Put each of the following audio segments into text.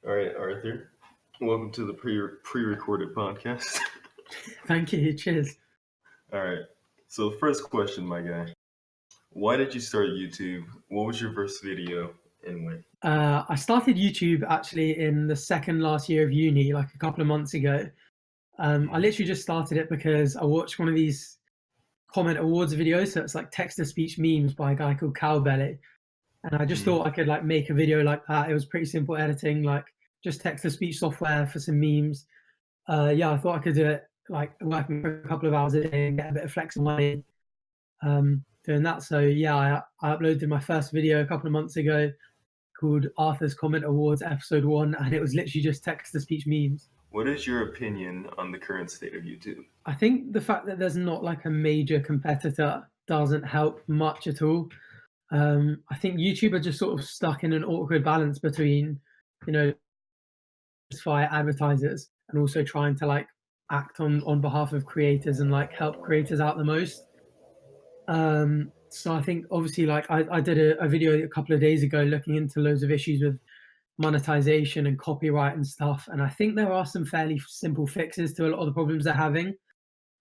All right, Arthur. Welcome to the pre-recorded podcast. Thank you. Cheers. All right. So the first question, my guy, why did you start YouTube? What was your first video and when? I started YouTube actually in the second last year of uni, like a couple of months ago. I literally just started it because I watched one of these comment awards videos. So it's like text-to-speech memes by a guy called Cowbelly. And I just thought I could like make a video like that. It was pretty simple editing, like just text-to-speech software for some memes. Yeah, I thought I could do it like working for a couple of hours a day and get a bit of flex money doing that. So yeah, I uploaded my first video a couple of months ago called Arthur's Comment Awards Episode 1, and it was literally just text-to-speech memes. What is your opinion on the current state of YouTube? I think the fact that there's not like a major competitor doesn't help much at all. I think YouTube are just sort of stuck in an awkward balance between, you know, satisfy advertisers and also trying to like act on behalf of creators and like help creators out the most. So I think obviously like I did a video a couple of days ago looking into loads of issues with monetization and copyright and stuff, and I think there are some fairly simple fixes to a lot of the problems they're having,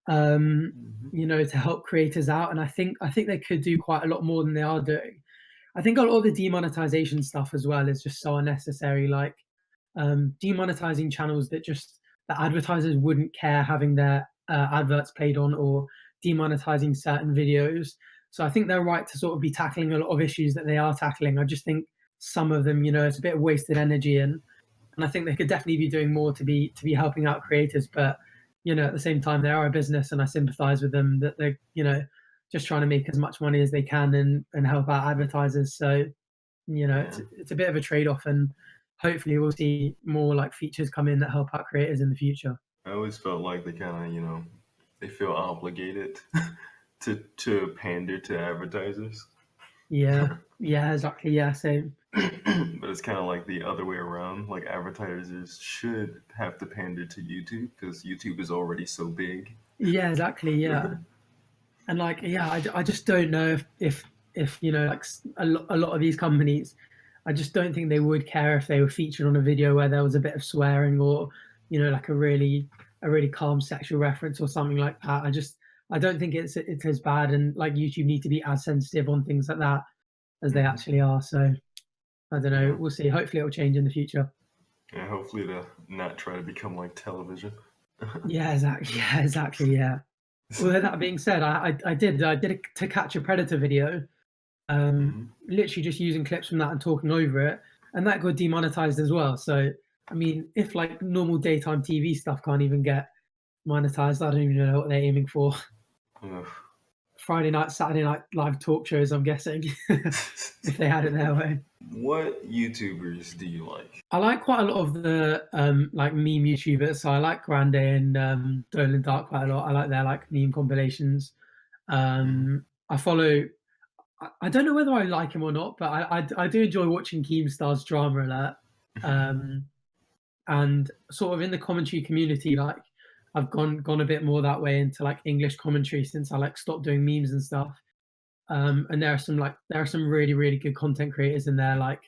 to help creators out. And I think they could do quite a lot more than they are doing. I think a lot of the demonetization stuff as well is just so unnecessary, like demonetizing channels that advertisers wouldn't care having their adverts played on, or demonetizing certain videos. So I think they're right to sort of be tackling a lot of issues that they are tackling. I just think some of them, it's a bit of wasted energy, and I think they could definitely be doing more to be helping out creators. But at the same time, they are a business, and I sympathise with them that they're just trying to make as much money as they can and help out advertisers. So it's a bit of a trade off, and hopefully we'll see more like features come in that help out creators in the future. I always felt like they kind of, they feel obligated to pander to advertisers. Yeah, exactly. Yeah, same. But it's kind of like the other way around. Like advertisers should have to pander to YouTube because YouTube is already so big. Yeah, exactly. Yeah, and like I just don't know if like a lot of these companies, I just don't think they would care if they were featured on a video where there was a bit of swearing, or like a really calm sexual reference or something like that. I don't think it's as bad, and like YouTube need to be as sensitive on things like that as they actually are. So I don't know. We'll see. Hopefully it'll change in the future. Yeah, hopefully to not try to become like television. Yeah, exactly. Yeah, exactly. Yeah. Well, that being said, I did a To Catch a Predator video, literally just using clips from that and talking over it, and that got demonetized as well. So I mean, if like normal daytime TV stuff can't even get monetized, I don't even know what they're aiming for. Friday night, Saturday night live talk shows, I'm guessing, if they had it their way. What YouTubers do you like? I like quite a lot of the like meme YouTubers. So I like Grande and Dolan Dark quite a lot. I like their like meme compilations. I follow. I don't know whether I like him or not, but I do enjoy watching Keemstar's Drama Alert. And sort of in the commentary community, like I've gone a bit more that way into like English commentary since I like stopped doing memes and stuff. And there are some really really good content creators in there, like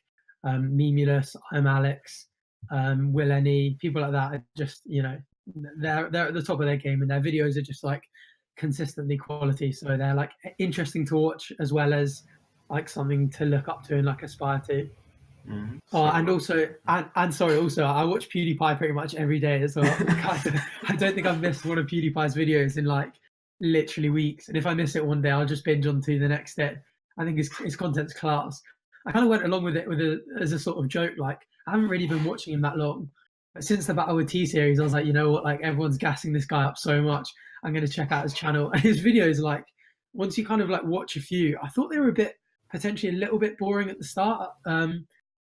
Memulus, I'm Alex, Will Any, people like that. Are just they're at the top of their game, and their videos are just like consistently quality. So they're like interesting to watch, as well as like something to look up to and like aspire to. And also I watch PewDiePie pretty much every day as well. I don't think I've missed one of PewDiePie's videos in like literally weeks, and if I miss it one day, I'll just binge onto the next day. I think his content's class. I kind of went along with it as a sort of joke. Like I haven't really been watching him that long, but since the Battle with T series, I was like, you know what? Like everyone's gassing this guy up so much, I'm going to check out his channel. And his videos, like once you kind of like watch a few, I thought they were potentially a little bit boring at the start.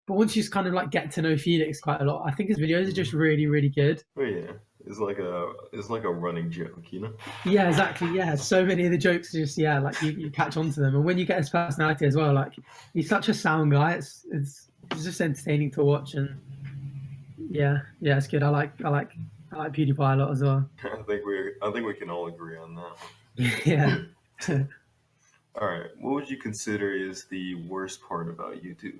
But once you just kind of like get to know Felix quite a lot, I think his videos are just really, really good. Oh yeah, it's like a running joke, Yeah, exactly. Yeah, so many of the jokes are just like you catch on to them, and when you get his personality as well, like he's such a sound guy. It's just entertaining to watch, and yeah, it's good. I like PewDiePie a lot as well. I think we can all agree on that. Yeah. All right, what would you consider is the worst part about YouTube?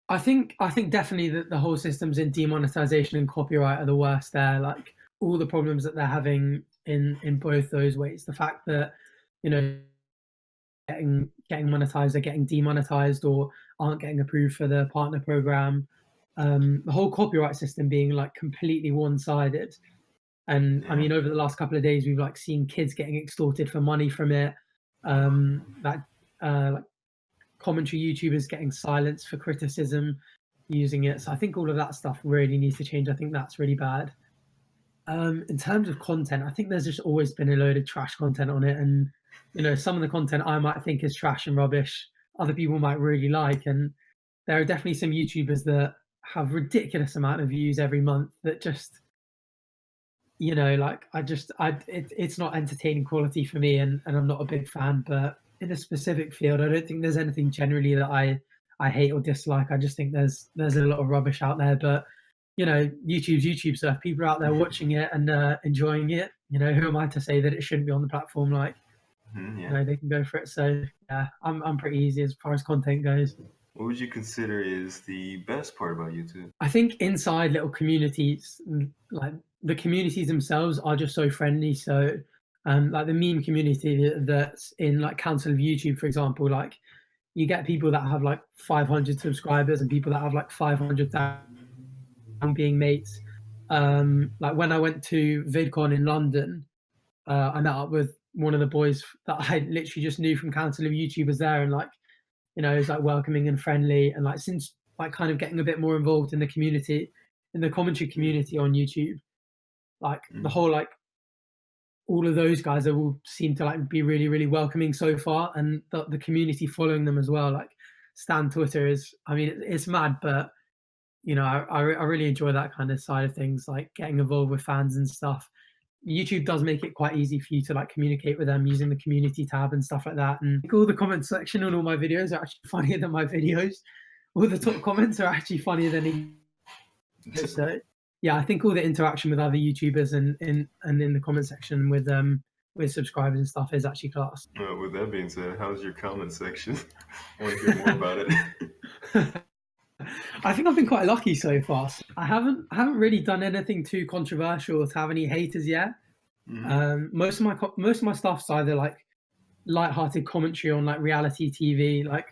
I think definitely that the whole systems in demonetization and copyright are the worst there. Like all the problems that they're having in both those ways. The fact that, you know, getting monetized or getting demonetized or aren't getting approved for the partner program. The whole copyright system being like completely one-sided. And I Yeah. mean, over the last couple of days, we've like seen kids getting extorted for money from it. That like commentary YouTubers getting silenced for criticism using it. So I think all of that stuff really needs to change. I think that's really bad. In terms of content, I think there's just always been a load of trash content on it, and some of the content I might think is trash and rubbish, other people might really like, and there are definitely some YouTubers that have ridiculous amount of views every month that just, like it's not entertaining quality for me, and I'm not a big fan. But in a specific field, I don't think there's anything generally that I hate or dislike. I just think there's a lot of rubbish out there, but YouTube's YouTube stuff. People are out there watching it and enjoying it. Who am I to say that it shouldn't be on the platform? Like, Yeah. they can go for it. So yeah, I'm pretty easy as far as content goes. What would you consider is the best part about YouTube? I think inside little communities, like the communities themselves are just so friendly. So, like the meme community that's in like Council of YouTube, for example, like you get people that have like 500 subscribers and people that have like 500,000 being mates. Like when I went to VidCon in London, I met up with one of the boys that I literally just knew from Council of YouTubers there, and like, it was like welcoming and friendly, and like since like kind of getting a bit more involved in the community, in the commentary community on YouTube, like the Mm. whole like all of those guys that all seem to like be really really welcoming so far, and the community following them as well. Like Stan Twitter is, I mean, it's mad, but I really enjoy that kind of side of things, like getting involved with fans and stuff. YouTube does make it quite easy for you to like communicate with them using the community tab and stuff like that. And like, all the comment section on all my videos are actually funnier than my videos. All the top comments are actually funnier than each. So yeah, I think all the interaction with other YouTubers and in the comment section with subscribers and stuff is actually class. With that being said, how's your comment section? I want to hear more about it. I think I've been quite lucky so far. I haven't really done anything too controversial to have any haters yet. Hmm. Most of my stuff's either like light-hearted commentary on like reality TV. Like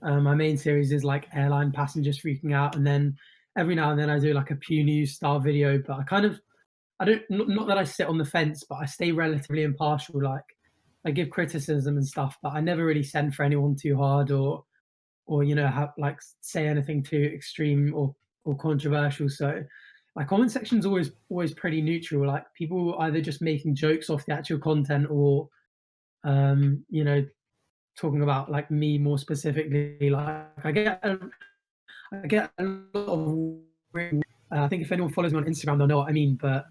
my main series is like airline passengers freaking out, and then every now and then I do like a Pew News style video. But I don't, not that I sit on the fence, but I stay relatively impartial. Like I give criticism and stuff, but I never really send for anyone too hard or have like say anything too extreme or controversial. So my comment section's always pretty neutral. Like people either just making jokes off the actual content or um, you know, talking about like me more specifically. Like I get a lot of I think if anyone follows me on Instagram, they'll know what I mean. But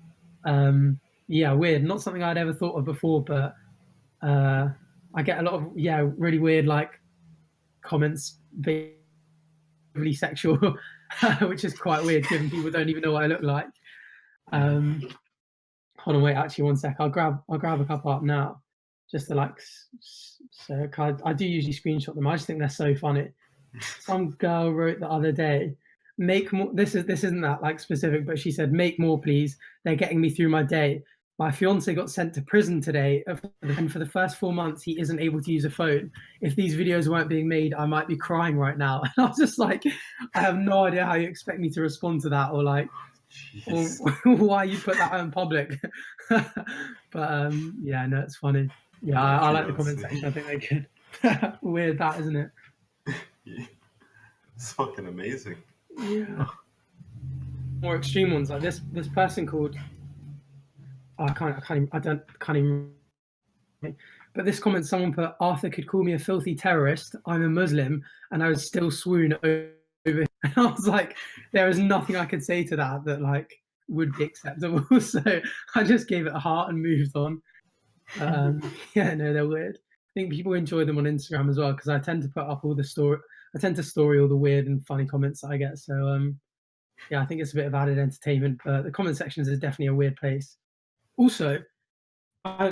yeah, weird. Not something I'd ever thought of before, but uh, I get a lot of really weird like comments, really sexual, which is quite weird given people don't even know what I look like. Um, Hold on, wait. Actually, one sec. I'll grab a couple up now, just to like. So I do usually screenshot them. I just think they're so funny. Some girl wrote the other day, "Make more." This isn't that like specific, but she said, "Make more, please. They're getting me through my day. My fiance got sent to prison today, and for the first 4 months, he isn't able to use a phone. If these videos weren't being made, I might be crying right now." And I was just like, I have no idea how you expect me to respond to that, or like, or Jeez. why you put that out in public. But yeah, no, it's funny. Yeah, Out of I like the comment curiosity. section. I think they could. Weird that, isn't it? Yeah. It's fucking amazing. Yeah. More extreme ones like this person called, I can't even. But this comment, someone put, Arthur could call me a filthy terrorist. I'm a Muslim, and I would still swoon over. And I was like, there is nothing I could say to that like would be acceptable. So I just gave it a heart and moved on. Yeah, no, they're weird. I think people enjoy them on Instagram as well because I tend to put up all the story. I tend to story all the weird and funny comments that I get. So yeah, I think it's a bit of added entertainment. But the comment sections is definitely a weird place. Also, I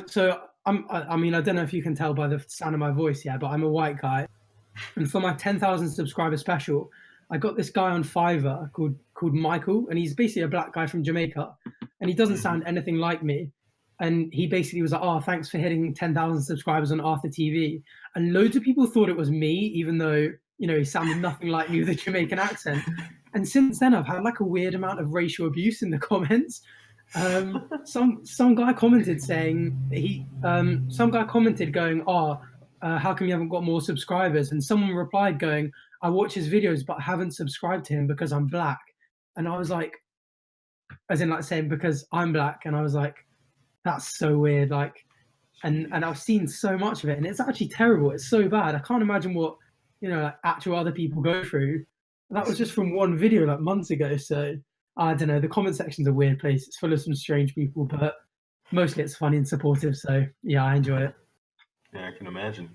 mean, I don't know if you can tell by the sound of my voice, yeah, but I'm a white guy, and for my 10,000 subscriber special, I got this guy on Fiverr called Michael, and he's basically a black guy from Jamaica, and he doesn't Hmm. sound anything like me. And he basically was like, "Oh, thanks for hitting 10,000 subscribers on After TV." And loads of people thought it was me, even though he sounded nothing like me with a Jamaican accent. And since then, I've had like a weird amount of racial abuse in the comments. Some guy commented saying some guy commented going, "Oh, how come you haven't got more subscribers?" And someone replied going, "I watch his videos, but I haven't subscribed to him because I'm black." And I was like, as in like saying because I'm black, and I was like, that's so weird. Like, and I've seen so much of it, and it's actually terrible. It's so bad. I can't imagine what like actual other people go through. That was just from one video like months ago. So I don't know. The comment section's a weird place. It's full of some strange people, but mostly it's funny and supportive. So yeah, I enjoy it. Yeah, I can imagine.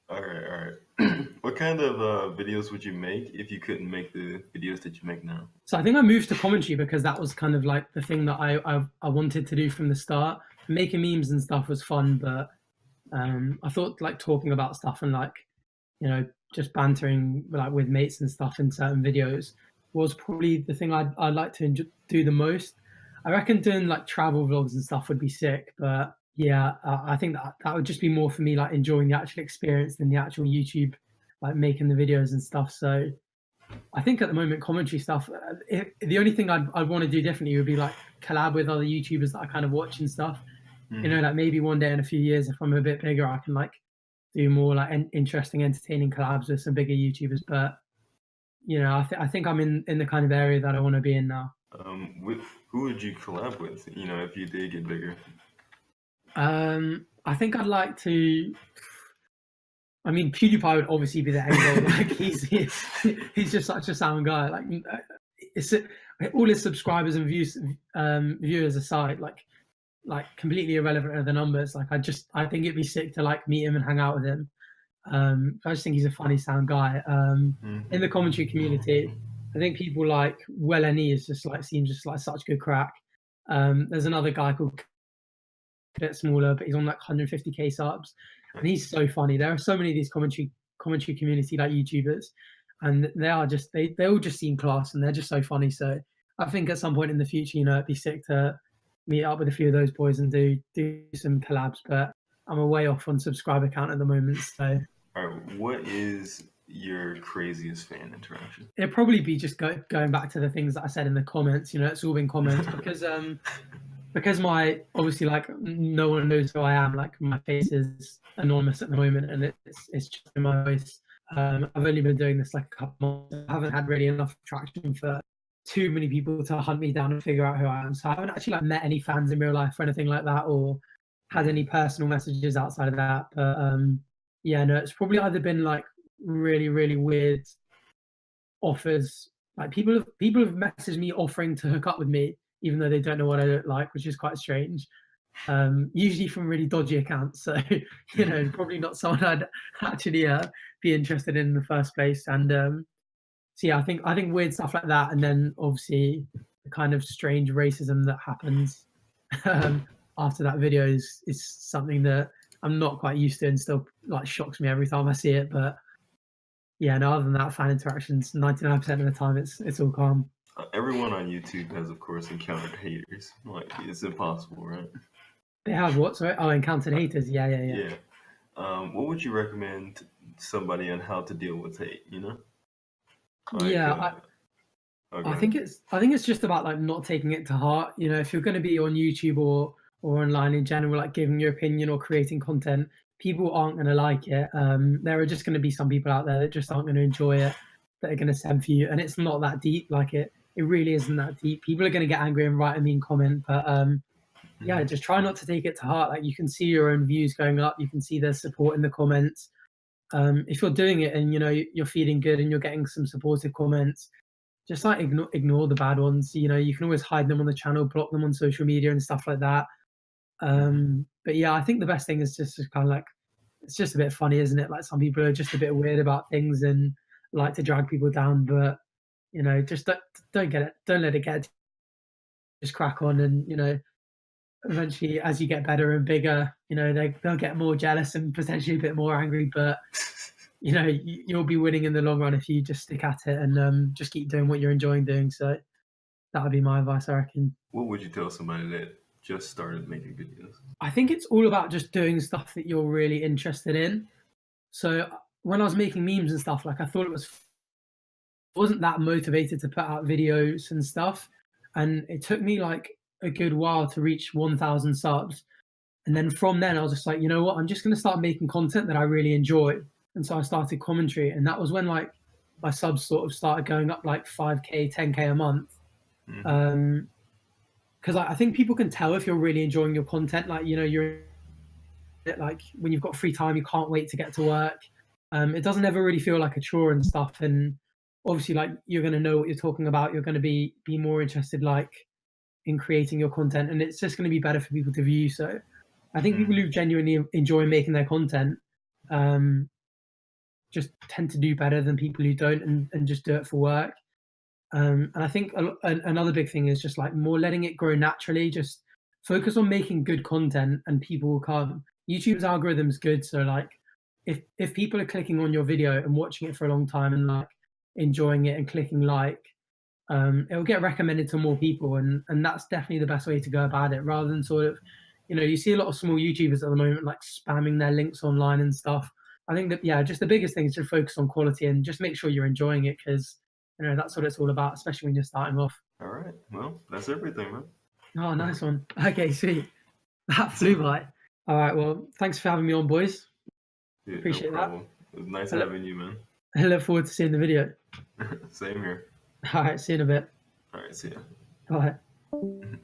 All right, all right. What kind of videos would you make if you couldn't make the videos that you make now? So I think I moved to commentary because that was kind of like the thing that I wanted to do from the start. Making memes and stuff was fun, but I thought like talking about stuff and like just bantering like with mates and stuff in certain videos was probably the thing I'd like to do the most. I reckon doing like travel vlogs and stuff would be sick, but yeah, I think that would just be more for me like enjoying the actual experience than the actual YouTube like making the videos and stuff. So I think at the moment commentary stuff, the only thing I'd want to do differently would be like collab with other YouTubers that I kind of watch and stuff. Hmm. Like maybe one day in a few years, if I'm a bit bigger, I can like do more like interesting, entertaining collabs with some bigger YouTubers. But I think I'm in the kind of area that I want to be in now. With who would you collab with? If you did get bigger. I think I'd like to. I mean, PewDiePie would obviously be the end goal. Like he's just such a sound guy. Like it's all his subscribers and viewers aside, like completely irrelevant of the numbers. Like I think it'd be sick to like meet him and hang out with him. I just think he's a funny sound guy. In the Hmm. commentary community, I think people like Welleni is just like seems just like such good crack. There's another guy called a bit smaller, but he's on like 150k subs, and he's so funny. There are so many of these commentary community like YouTubers, and they all just seem class, and they're just so funny. So I think at some point in the future, it'd be sick to meet up with a few of those boys and do some collabs. But I'm a way off on subscriber count at the moment, so All right, what is your craziest fan interaction? it'd probably be just going back to the things that I said in the comments. It's all been comments because my obviously like no one knows who I am. Like my face is anonymous at the moment, and it's just in my voice. I've only been doing this like a couple months. I haven't had really enough traction for too many people to hunt me down and figure out who I am. So I haven't actually like met any fans in real life or anything like that, or had any personal messages outside of that. But yeah, no, it's probably either been like really really weird offers. Like people have messaged me offering to hook up with me, even though they don't know what I look like, which is quite strange. Usually from really dodgy accounts, so probably not someone I'd actually be interested in the first place. And so yeah, I think weird stuff like that, and then obviously the kind of strange racism that happens um, after that video is something that I'm not quite used to, and still like shocks me every time I see it. But yeah, no, other than that, fan interactions, 99% of the time, it's all calm. Everyone on YouTube has, of course, encountered haters. Like, it's impossible, right? They have what? Sorry, oh, encountered Uh, haters. Yeah, yeah, yeah. yeah. What would you recommend somebody on how to deal with hate? Like, Yeah, oh, go I ahead. think it's just about like not taking it to heart. If you're going to be on YouTube or online in general, like giving your opinion or creating content, people aren't going to like it. There are just going to be some people out there that just aren't going to enjoy it, that are going to send for you, and it's not that deep. Like it really isn't that deep. People are going to get angry and write a mean comment, but yeah, Hmm. just try not to take it to heart. Like you can see your own views going up, you can see there's support in the comments. If you're doing it and you're feeling good and you're getting some supportive comments, just like ignore the bad ones. You can always hide them on the channel, block them on social media and stuff like that. But yeah, I think the best thing is just to kind of like it's just a bit funny, isn't it? Like some people are just a bit weird about things and like to drag people down, but just don't get it, don't let it get. Just crack on, and eventually, as you get better and bigger, they'll get more jealous and potentially a bit more angry. But you'll be winning in the long run if you just stick at it and just keep doing what you're enjoying doing. So that would be my advice, I reckon. What would you tell somebody that just started making videos? I think it's all about just doing stuff that you're really interested in. So when I was making memes and stuff, like I thought it wasn't that motivated to put out videos and stuff, and it took me like a good while to reach 1,000 subs. And then from then, I was just like, you know what? I'm just going to start making content that I really enjoy. And so I started commentary, and that was when like my subs sort of started going up like 5K, 10K a month. Because I think people can tell if you're really enjoying your content. Like you're like when you've got free time, you can't wait to get to work. It doesn't ever really feel like a chore and stuff. And obviously, like you're going to know what you're talking about. You're going to be more interested, like in creating your content, and it's just going to be better for people to view. So I think people who genuinely enjoy making their content just tend to do better than people who don't and just do it for work. And I think another big thing is just like more letting it grow naturally. Just focus on making good content, and people will come. YouTube's algorithm is good, so like if people are clicking on your video and watching it for a long time and like enjoying it and clicking like, it'll get recommended to more people, and that's definitely the best way to go about it. Rather than sort of, you see a lot of small YouTubers at the moment like spamming their links online and stuff. I think that just the biggest thing is to focus on quality and just make sure you're enjoying it, because that's what it's all about, especially when you're starting off. All right. Well, that's everything, man. Oh, nice one. Okay, sweet. That flew by. All right, well, thanks for having me on, boys. Yeah, Appreciate no that. problem. It was nice having you, man. I look forward to seeing the video. Same here. All right, see you in a bit. All right, see ya. Bye.